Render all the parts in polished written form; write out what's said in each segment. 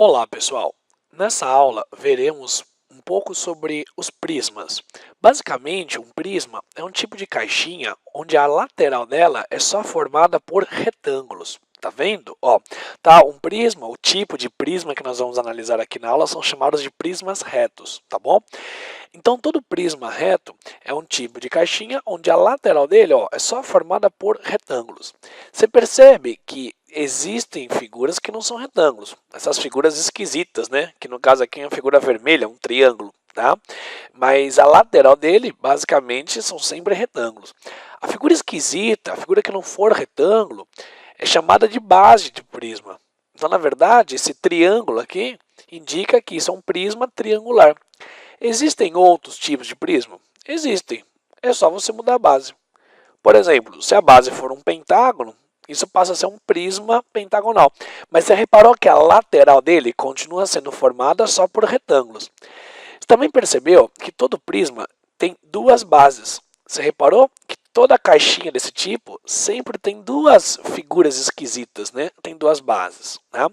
Olá, pessoal! Nessa aula, veremos um pouco sobre os prismas. Basicamente, um prisma é um tipo de caixinha onde a lateral dela é só formada por retângulos. Tá vendo? Ó, tá um prisma, o tipo de prisma que nós vamos analisar aqui na aula são chamados de prismas retos, tá bom? Então, todo prisma reto é um tipo de caixinha onde a lateral dele, ó, é só formada por retângulos. Você percebe que existem figuras que não são retângulos, essas figuras esquisitas, né? Que no caso aqui é uma figura vermelha, um triângulo, tá? Mas a lateral dele, basicamente, são sempre retângulos. A figura esquisita, a figura que não for retângulo, é chamada de base de prisma. Então, na verdade, esse triângulo aqui indica que isso é um prisma triangular. Existem outros tipos de prisma? Existem. É só você mudar a base. Por exemplo, se a base for um pentágono, isso passa a ser um prisma pentagonal. Mas você reparou que a lateral dele continua sendo formada só por retângulos. Você também percebeu que todo prisma tem duas bases. Você reparou que toda caixinha desse tipo sempre tem duas figuras esquisitas, né? Tem duas bases, né?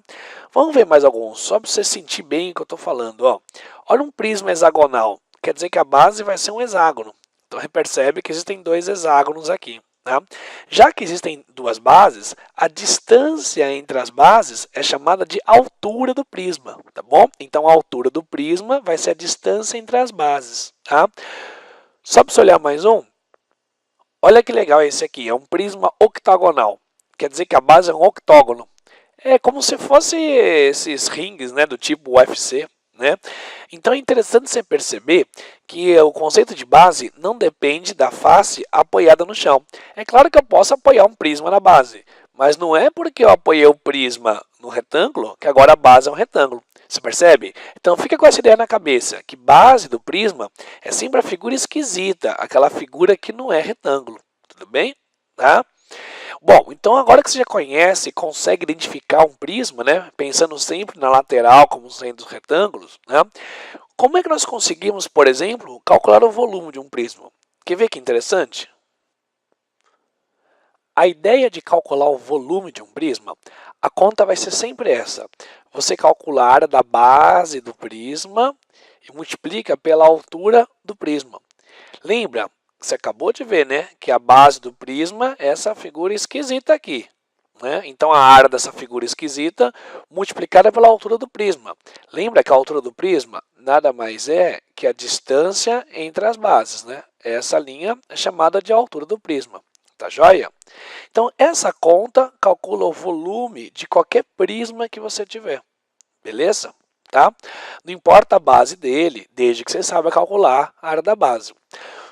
Vamos ver mais alguns, só para você sentir bem o que eu estou falando. Ó. Olha um prisma hexagonal, quer dizer que a base vai ser um hexágono. Então, percebe que existem dois hexágonos aqui. Tá? Já que existem duas bases, a distância entre as bases é chamada de altura do prisma, tá bom? Então, a altura do prisma vai ser a distância entre as bases, tá? Só para você olhar mais um, olha que legal esse aqui, é um prisma octagonal, quer dizer que a base é um octógono. É como se fosse esses rings, né, do tipo UFC. Né? Então é interessante você perceber que o conceito de base não depende da face apoiada no chão. É claro que eu posso apoiar um prisma na base, mas não é porque eu apoiei o prisma no retângulo que agora a base é um retângulo. Você percebe? Então fica com essa ideia na cabeça, que base do prisma é sempre a figura esquisita, aquela figura que não é retângulo. Tudo bem? Tá? Bom, então agora que você já conhece e consegue identificar um prisma, né, pensando sempre na lateral como sendo os retângulos, né, como é que nós conseguimos, por exemplo, calcular o volume de um prisma? Quer ver que interessante? A ideia de calcular o volume de um prisma, a conta vai ser sempre essa. Você calcula a área da base do prisma e multiplica pela altura do prisma. Lembra? Você acabou de ver, né, que a base do prisma é essa figura esquisita aqui. Né? Então, a área dessa figura esquisita multiplicada pela altura do prisma. Lembra que a altura do prisma nada mais é que a distância entre as bases. Né? Essa linha é chamada de altura do prisma. Tá joia? Então, essa conta calcula o volume de qualquer prisma que você tiver. Beleza? Tá? Não importa a base dele, desde que você saiba calcular a área da base.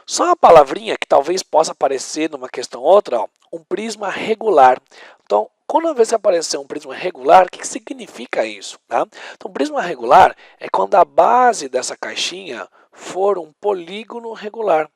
Só uma palavrinha que talvez possa aparecer numa questão ou outra, ó, um prisma regular. Então, quando vez aparecer um prisma regular, o que significa isso? Tá? Então, prisma regular é quando a base dessa caixinha for um polígono regular.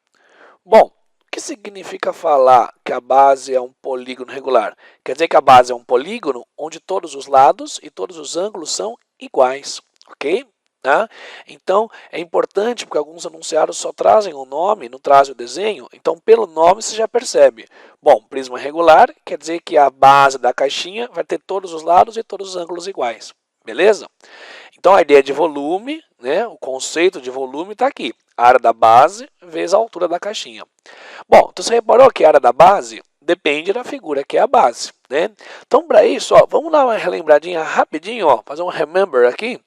Bom, o que significa falar que a base é um polígono regular? Quer dizer que a base é um polígono onde todos os lados e todos os ângulos são iguais, ok? Tá? Então, é importante porque alguns enunciados só trazem o nome, não trazem o desenho. Então, pelo nome você já percebe. Bom, prisma regular quer dizer que a base da caixinha vai ter todos os lados e todos os ângulos iguais. Beleza? Então, a ideia de volume, né, o conceito de volume está aqui. A área da base vezes a altura da caixinha. Bom, então você reparou que a área da base depende da figura que é a base. Né? Então, para isso, ó, vamos dar uma relembradinha rapidinho, ó, fazer um remember aqui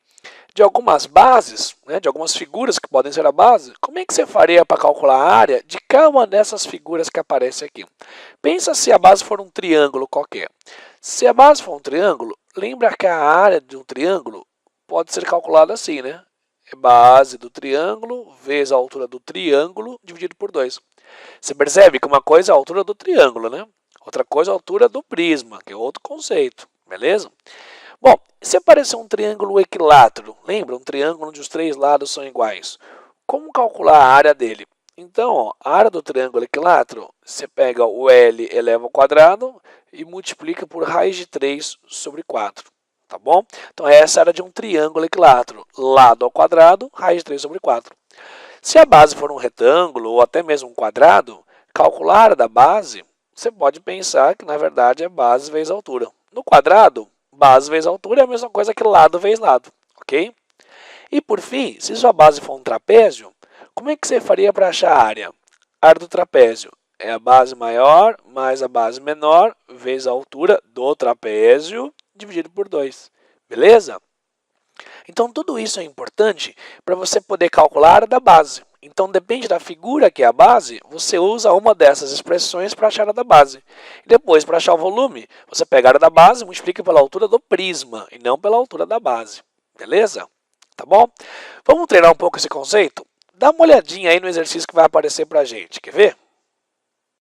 de algumas bases, né, de algumas figuras que podem ser a base. Como é que você faria para calcular a área de cada uma dessas figuras que aparece aqui? Pensa se a base for um triângulo qualquer. Se a base for um triângulo, lembra que a área de um triângulo pode ser calculada assim, né? É base do triângulo vezes a altura do triângulo dividido por 2. Você percebe que uma coisa é a altura do triângulo, né? Outra coisa é a altura do prisma, que é outro conceito, beleza? Bom, se aparecer um triângulo equilátero, lembra? Um triângulo onde os três lados são iguais. Como calcular a área dele? Então, ó, a área do triângulo equilátero, você pega o L eleva ao quadrado e multiplica por raiz de 3 sobre 4. Tá bom? Então, essa é a área de um triângulo equilátero. Lado ao quadrado, raiz de 3 sobre 4. Se a base for um retângulo ou até mesmo um quadrado, calcular a área da base, você pode pensar que, na verdade, é base vezes a altura. No quadrado, Base vezes altura é a mesma coisa que lado vezes lado, ok? E por fim, se sua base for um trapézio, como é que você faria para achar a área? A área do trapézio é a base maior mais a base menor vezes a altura do trapézio dividido por 2. Beleza? Então, tudo isso é importante para você poder calcular a área da base. Então, depende da figura que é a base, você usa uma dessas expressões para achar a área da base. E depois, para achar o volume, você pega a área da base e multiplica pela altura do prisma, e não pela altura da base. Beleza? Tá bom? Vamos treinar um pouco esse conceito? Dá uma olhadinha aí no exercício que vai aparecer para a gente. Quer ver?